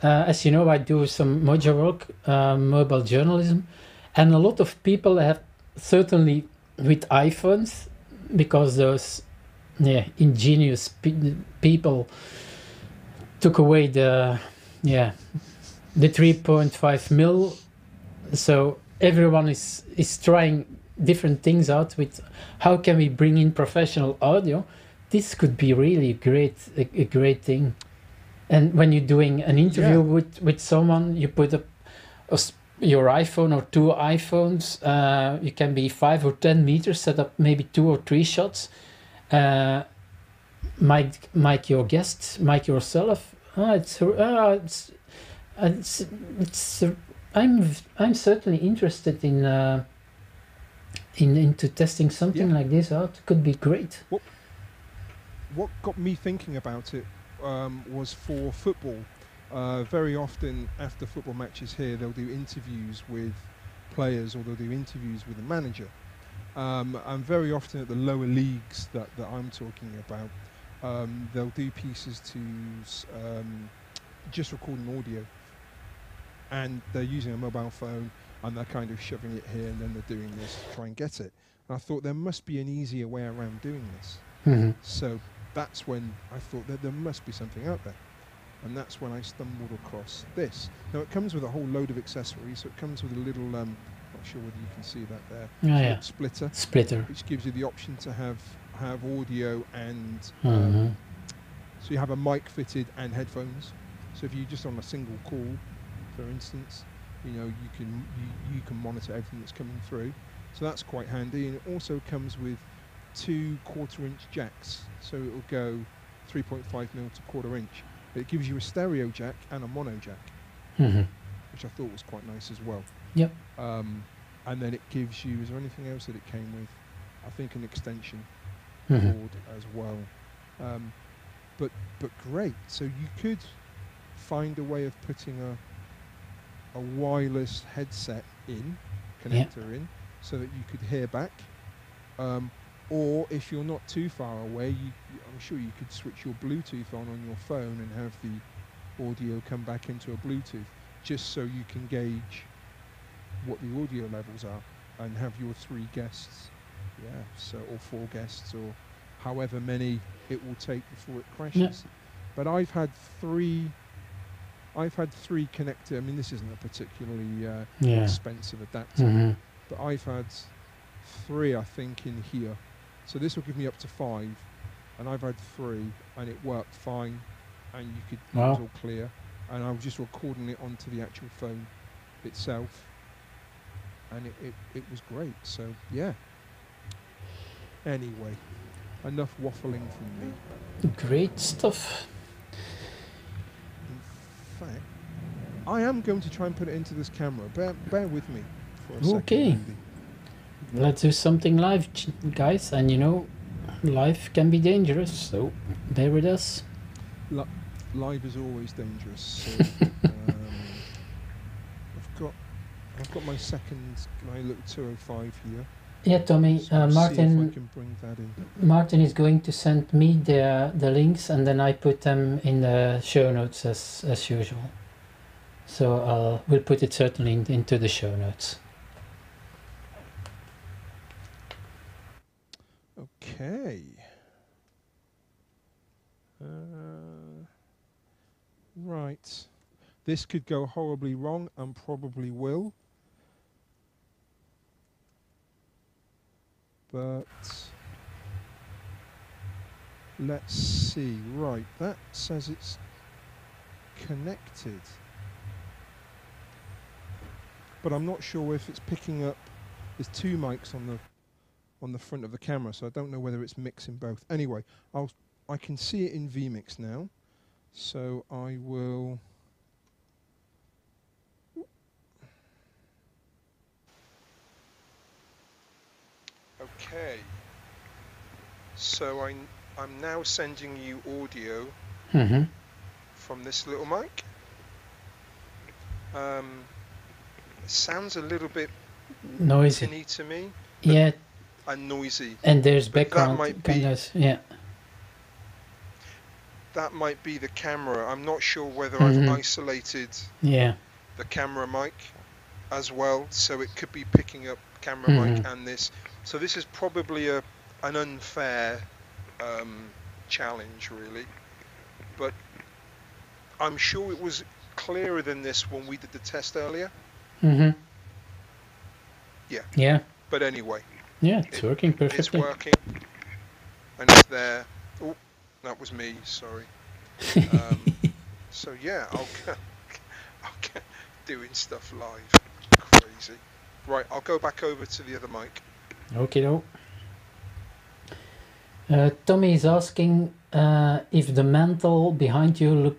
as you know, I do some Mojo work, mobile journalism, and a lot of people have, certainly with iPhones, because those ingenious people took away the 3.5 mil, so everyone is trying different things out with how can we bring in professional audio. This could be really a great thing. And when you're doing an interview with someone, you put your iPhone or 2 iPhones, you can be 5 or 10 meters, set up maybe 2 or 3 shots, mic your guests, mic yourself. I'm certainly interested into testing something like this out. Could be great. What got me thinking about it was for football. Very often after football matches here, they'll do interviews with players, or they'll do interviews with the manager. And very often at the lower leagues that I'm talking about, they'll do pieces to just recording audio, and they're using a mobile phone, and they're kind of shoving it here, and then they're doing this to try and get it. And I thought there must be an easier way around doing this. So that's when I thought that there must be something out there. And that's when I stumbled across this. Now it comes with a whole load of accessories. So it comes with a little, not sure whether you can see that there, splitter, which gives you the option to have audio and, so you have a mic fitted and headphones. So if you're just on a single call, for instance, you know, you can monitor everything that's coming through. So that's quite handy. And it also comes with 2 1/4-inch jacks, so it will go 3.5 mil to 1/4 inch. It gives you a stereo jack and a mono jack, which I thought was quite nice as well. Yep. And then it gives you, is there anything else that it came with? I think an extension cord as well. But great. So you could find a way of putting a wireless headset connector in, so that you could hear back. Or if you're not too far away, I'm sure you could switch your Bluetooth on your phone and have the audio come back into a Bluetooth, just so you can gauge what the audio levels are, and have your 3 guests, or 4 guests, or however many it will take before it crashes. But I've had 3 connector. I mean, this isn't a particularly expensive adapter, but I've had 3, I think, in here. So this will give me up to 5, and I've had 3, and it worked fine, and it was all clear, and I was just recording it onto the actual phone itself, and it was great. So yeah. Anyway, enough waffling from me. Great stuff. In fact, I am going to try and put it into this camera. Bear with me for a second. Okay. Let's do something live, guys, and you know, life can be dangerous, so bear with us. Live is always dangerous. So, I've got my little 205 here. Yeah, Tommy, So Martin. see if I can bring that in. Martin is going to send me the links, and then I put them in the show notes as usual. So we'll put it certainly into the show notes. Okay. Right. This could go horribly wrong, and probably will. But let's see. Right, that says it's connected. But I'm not sure if it's picking up. There's 2 mics on the front of the camera, so I don't know whether it's mixing both. Anyway, I can see it in vMix now, so I will. Okay. So I'm now sending you audio from this little mic. It sounds a little bit noisy tinny to me. Yeah. And noisy. And there's but background that might kind be, of, yeah. that might be the camera. I'm not sure whether Mhm. I've isolated Yeah. the camera mic as well, so it could be picking up camera mic Mhm. and this. So this is probably an unfair challenge, really. But I'm sure it was clearer than this when we did the test earlier. Mhm. Yeah. Yeah. But anyway, Yeah, it's working perfectly. it's working, and it's there. Oh, that was me. Sorry. So yeah, I'll get doing stuff live. Crazy. Right, I'll go back over to the other mic. Okay, though. Tommy is asking if the mantle behind you look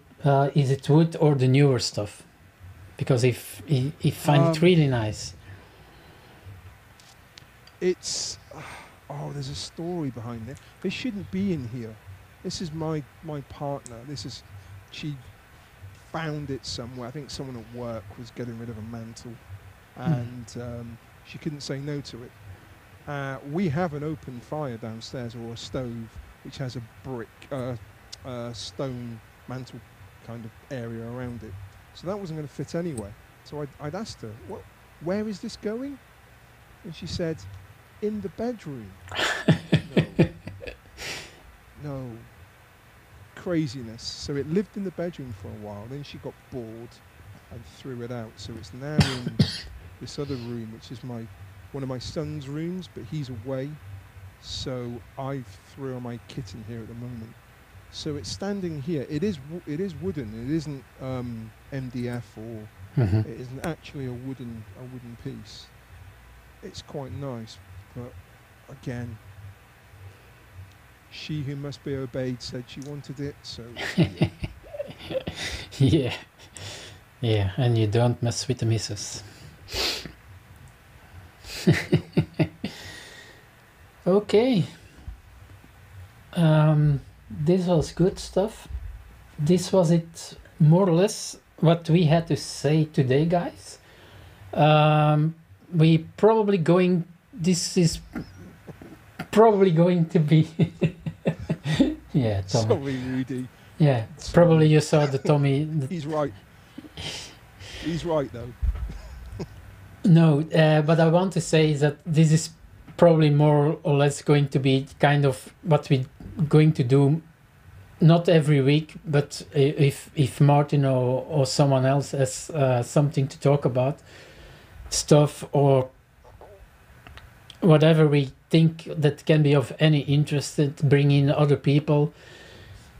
is it wood or the newer stuff, because if he find it really nice. It's there's a story behind it. They shouldn't be in here. This is my partner. She found it somewhere. I think someone at work was getting rid of a mantle, and she couldn't say no to it. We have an open fire downstairs, or a stove, which has a brick, stone mantle kind of area around it. So that wasn't going to fit anyway. So I'd asked her, where is this going? And she said, in the bedroom. No. Craziness. So it lived in the bedroom for a while. Then she got bored and threw it out. So it's now in this other room, which is one of my son's rooms, but he's away. So I threw my kit in here at the moment. So it's standing here. It is wooden. It isn't MDF or it isn't actually a wooden piece. It's quite nice, but again, she who must be obeyed said she wanted it, so yeah. Yeah, and you don't mess with the missus. Okay. This was good stuff. This was it, more or less what we had to say today, guys. This is probably going to be yeah, Tommy. Sorry, Rudy. Yeah, probably you saw the Tommy. He's right. He's right, though. No, but I want to say is that this is probably more or less going to be kind of what we're going to do, not every week, but if Martin or someone else has something to talk about, stuff or whatever we think that can be of any interest, bring in other people.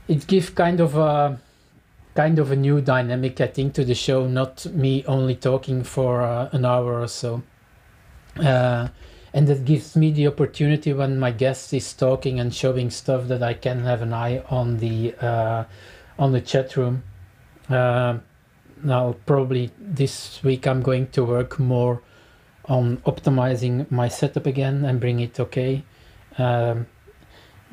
It gives kind of a new dynamic, I think, to the show, not me only talking for an hour or so. And that gives me the opportunity when my guest is talking and showing stuff that I can have an eye on the chat room. Now probably this week I'm going to work more on optimizing my setup again and bring it okay,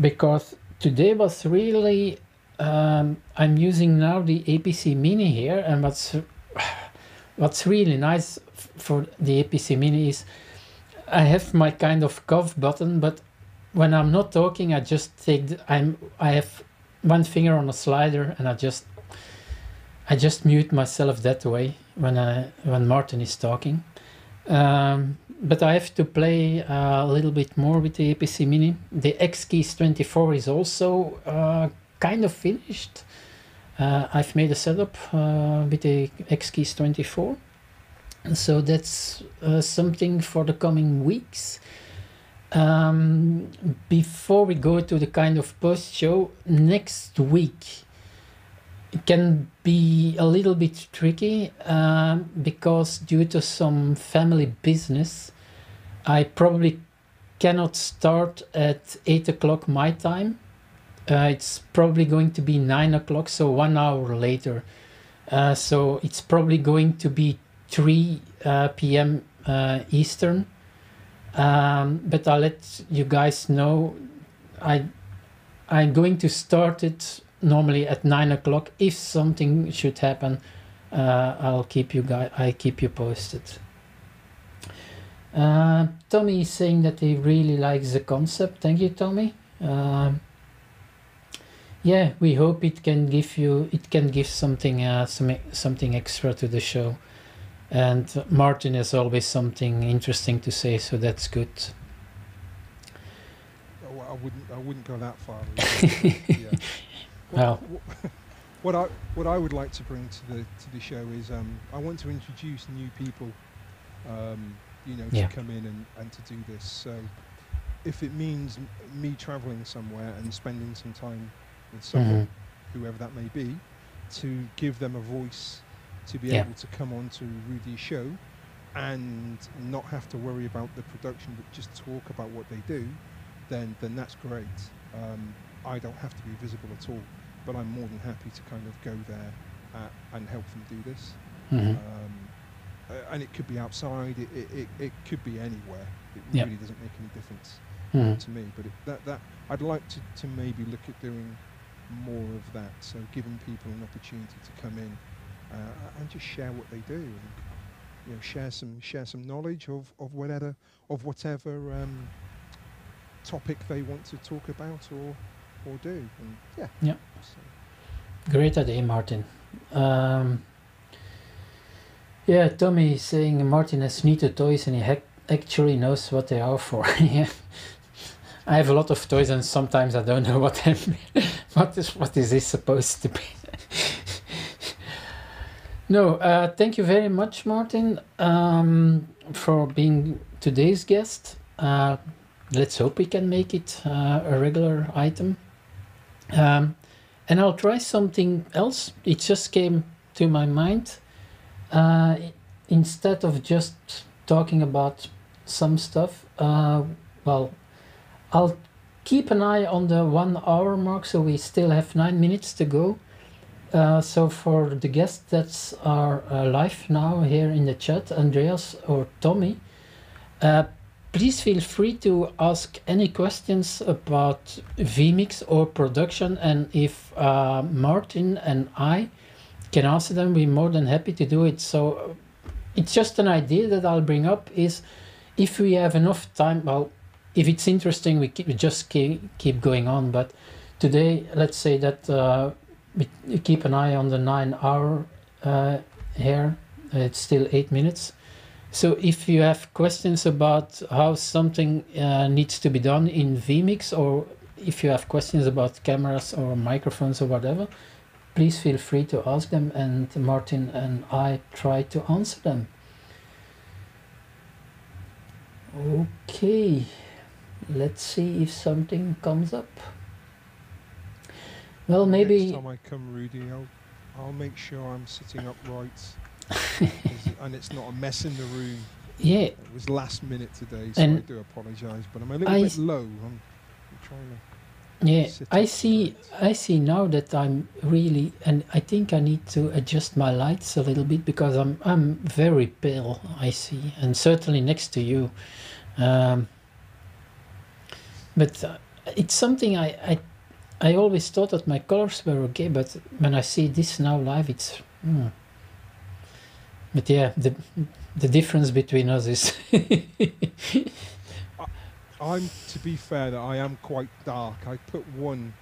because today was really I'm using now the APC Mini here, and what's really nice for the APC Mini is I have my kind of cough button, but when I'm not talking, I just I have one finger on a slider, and I just mute myself that way when Martin is talking. But I have to play a little bit more with the APC Mini. The X Keys 24 is also kind of finished. I've made a setup with the X Keys 24. So that's something for the coming weeks. Before we go to the kind of post-show, next week it can be a little bit tricky because due to some family business, I probably cannot start at 8 o'clock my time. It's probably going to be 9 o'clock, so 1 hour later. So it's probably going to be 3 p.m. Eastern. But I'll let you guys know. I'm going to start it normally at 9 o'clock. If something should happen, I keep you posted. Tommy is saying that he really likes the concept. Thank you, Tommy. yeah, we hope it can give something something extra to the show. And Martin has always something interesting to say, so that's good. Oh, well, I wouldn't go that far. Yeah. Well, What I would like to bring to the show is I want to introduce new people, yeah. to come in and to do this. So if it means me traveling somewhere and spending some time with someone, whoever that may be, to give them a voice, to be Yeah. able to come on to Rudy's show and not have to worry about the production, but just talk about what they do, then that's great. I don't have to be visible at all, but I'm more than happy to kind of go there and help them do this. And it could be outside, it could be anywhere. It really doesn't make any difference to me. But that I'd like to maybe look at doing more of that. So giving people an opportunity to come in and just share what they do, and share some knowledge of whatever topic they want to talk about or do. And yeah. So. Great idea, Martin. Yeah, Tommy is saying Martin has neater toys and he actually knows what they are for. Yeah. I have a lot of toys and sometimes I don't know what what is this supposed to be. No, thank you very much, Martin, for being today's guest. Let's hope we can make it a regular item. And I'll try something else. It just came to my mind. Instead of just talking about some stuff, well, I'll keep an eye on the 1 hour mark, so we still have 9 minutes to go. So for the guests that are live now here in the chat, Andreas or Tommy, please feel free to ask any questions about vMix or production, and if Martin and I can answer them, we're more than happy to do it. So it's just an idea that I'll bring up, is if we have enough time, well, if it's interesting, we just keep going on. But today, let's say that we keep an eye on the 9 hour here. It's still 8 minutes. So if you have questions about how something needs to be done in vMix, or if you have questions about cameras or microphones or whatever, please feel free to ask them, and Martin and I try to answer them. Okay, let's see if something comes up. Well, maybe next time I come, Rudy, I'll make sure I'm sitting upright and it's not a mess in the room. Yeah, it was last minute today, so I do apologise, but I'm a little bit low. I'm trying to. Yeah, I see now that I'm really, and I think I need to adjust my lights a little bit because I'm very pale, I see, and certainly next to you. But it's something I always thought that my colors were okay, but when I see this now live, it's. But yeah, the difference between us is. To be fair, that I am quite dark. I put one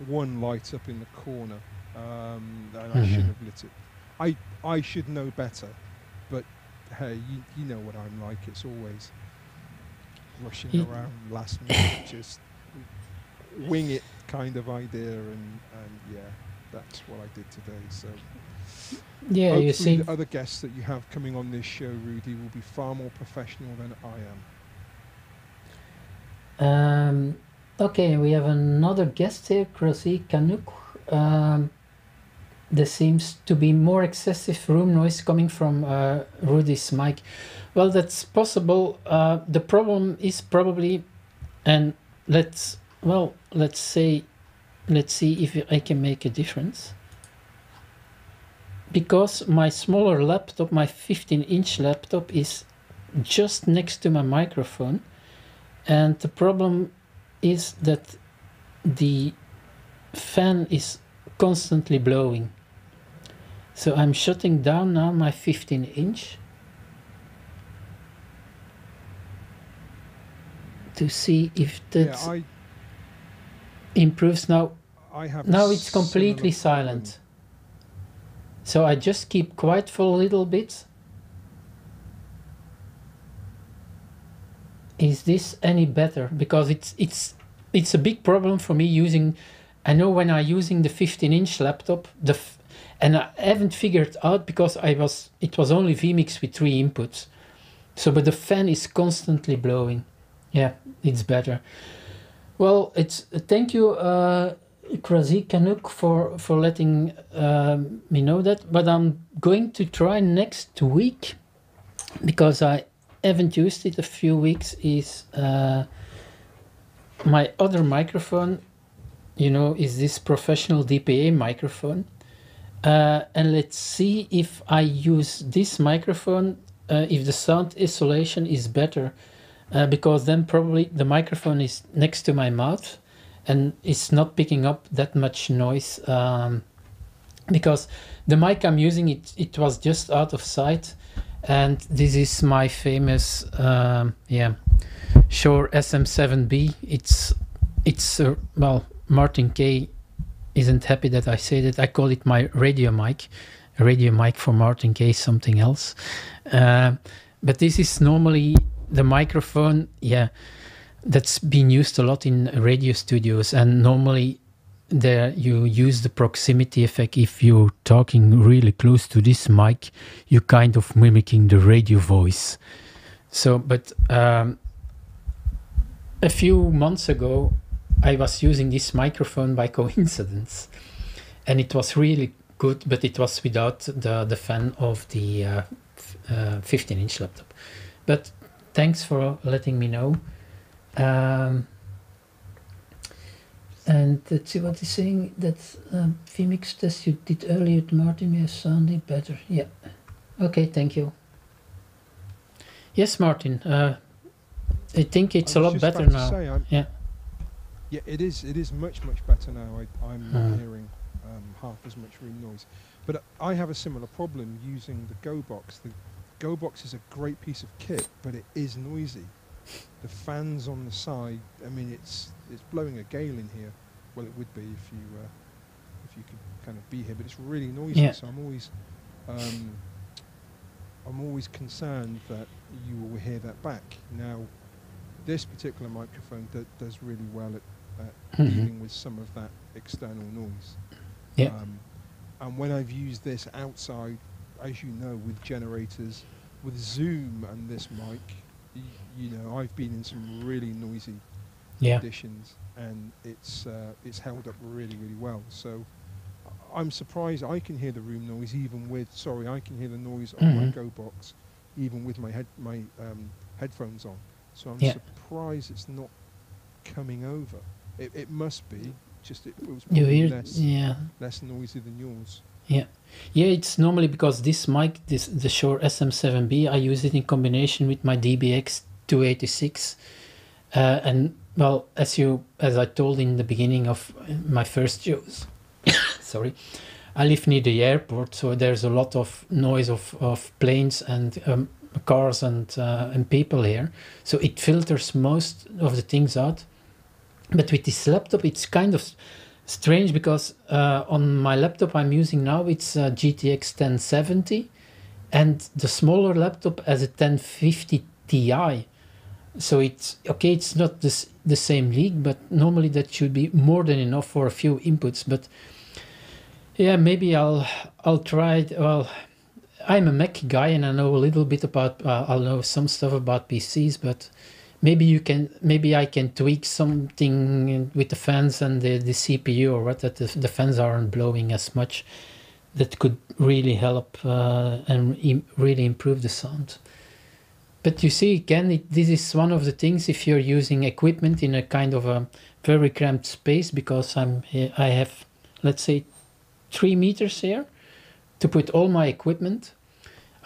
light up in the corner, and I should have lit it. I should know better, but hey, you know what I'm like. It's always rushing around last minute, just wing it kind of idea, and yeah, that's what I did today. So yeah, hopefully you see, the other guests that you have coming on this show, Rudy, will be far more professional than I am. Okay, we have another guest here, Krasi Kanuk. There seems to be more excessive room noise coming from Rudy's mic. Well, that's possible. The problem is probably, and let's see if I can make a difference. Because my smaller laptop, my 15-inch laptop, is just next to my microphone. And the problem is that the fan is constantly blowing. So I'm shutting down now my 15-inch to see if that improves now. I have now it's completely silent. So I just keep quiet for a little bit. Is this any better? Because it's a big problem for me using. I know when I'm using the 15-inch laptop, and I haven't figured out because it was only vMix with 3 inputs. So, but the fan is constantly blowing. Yeah, it's better. Well, thank you, Krazi Canuck, for letting me know that. But I'm going to try next week, because I haven't used it a few weeks, is my other microphone, is this professional DPA microphone. And let's see if I use this microphone, if the sound isolation is better. Because then probably the microphone is next to my mouth and it's not picking up that much noise. Because the mic I'm using, it was just out of sight. And this is my famous Shure SM7B. It's well, Martin K isn't happy that I say that. I call it my radio mic. A radio mic for Martin K, something else. But this is normally the microphone, that's been used a lot in radio studios, and normally there you use the proximity effect. If you're talking really close to this mic, you're kind of mimicking the radio voice. So, but a few months ago, I was using this microphone by coincidence, and it was really good, but it was without the fan of the 15-inch laptop. But thanks for letting me know. And let's see what he's saying. That vMix test you did earlier with Martin may have sounded better. Yeah. Okay, thank you. Yes, Martin. I think it's a lot better now. Yeah, it is much better now. I'm not hearing half as much room noise. But I have a similar problem using the Go Box. The Go Box is a great piece of kit, but it is noisy. The fans on the side, I mean, it's blowing a gale in here. Well, it would be if you could kind of be here, but it's really noisy. So I'm always concerned that you will hear that back. Now, this particular microphone does really well at dealing with some of that external noise. Yeah. And when I've used this outside, as you know, with generators, with Zoom and this mic, I've been in some really noisy conditions, and it's held up really well. So I'm surprised I can hear the room noise even with. Sorry, I can hear the noise on my Go Box, even with my headphones on. So I'm surprised it's not coming over. It must be. Just it was less noisy than yours. Yeah, it's normally because this mic, the Shure SM7B, I use it in combination with my DBX 286, and well, as I told in the beginning of my first shows, sorry, I live near the airport, so there's a lot of noise of planes and cars and people here, so it filters most of the things out. But with this laptop, it's kind of strange because on my laptop I'm using now, it's a GTX 1070, and the smaller laptop has a 1050 Ti. So it's not the same league, but normally that should be more than enough for a few inputs. But yeah, maybe I'll try it. Well, I'm a Mac guy and I know a little bit about. I'll know some stuff about PCs, but maybe I can tweak something with the fans and the CPU or what, that the fans aren't blowing as much. That could really help and really improve the sound. But you see, again, this is one of the things if you're using equipment in a kind of a very cramped space, because I have, let's say, 3 meters here to put all my equipment.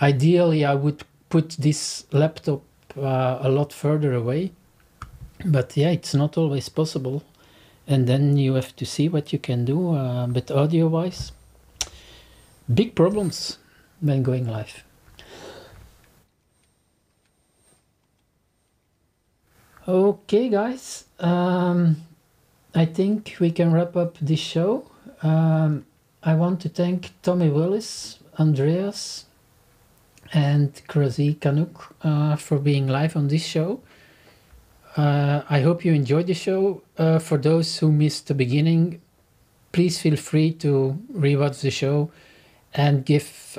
Ideally, I would put this laptop a lot further away, but yeah, it's not always possible, and then you have to see what you can do. But audio wise, big problems when going live. Okay guys, I think we can wrap up this show. I want to thank Tommy Willis, Andreas, and Krazy Kanuk for being live on this show. I hope you enjoyed the show. For those who missed the beginning, please feel free to rewatch the show and give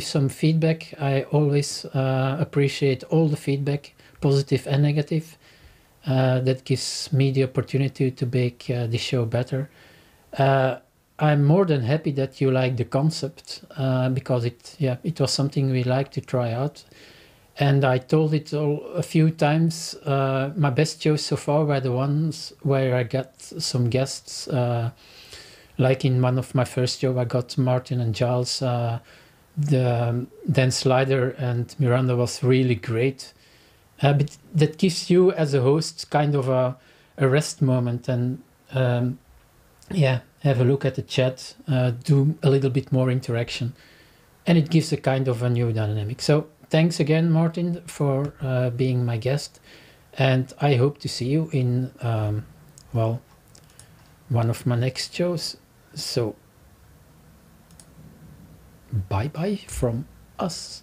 some feedback. I always appreciate all the feedback, positive and negative. That gives me the opportunity to make the show better. I'm more than happy that you like the concept because it was something we like to try out. And I told it a few times. My best shows so far were the ones where I got some guests. Like in one of my first shows, I got Martin and Giles. Dan Slider and Miranda was really great. But that gives you as a host kind of a rest moment and have a look at the chat, do a little bit more interaction, and it gives a kind of a new dynamic. So thanks again, Martin, for being my guest, and I hope to see you in one of my next shows. So bye bye from us.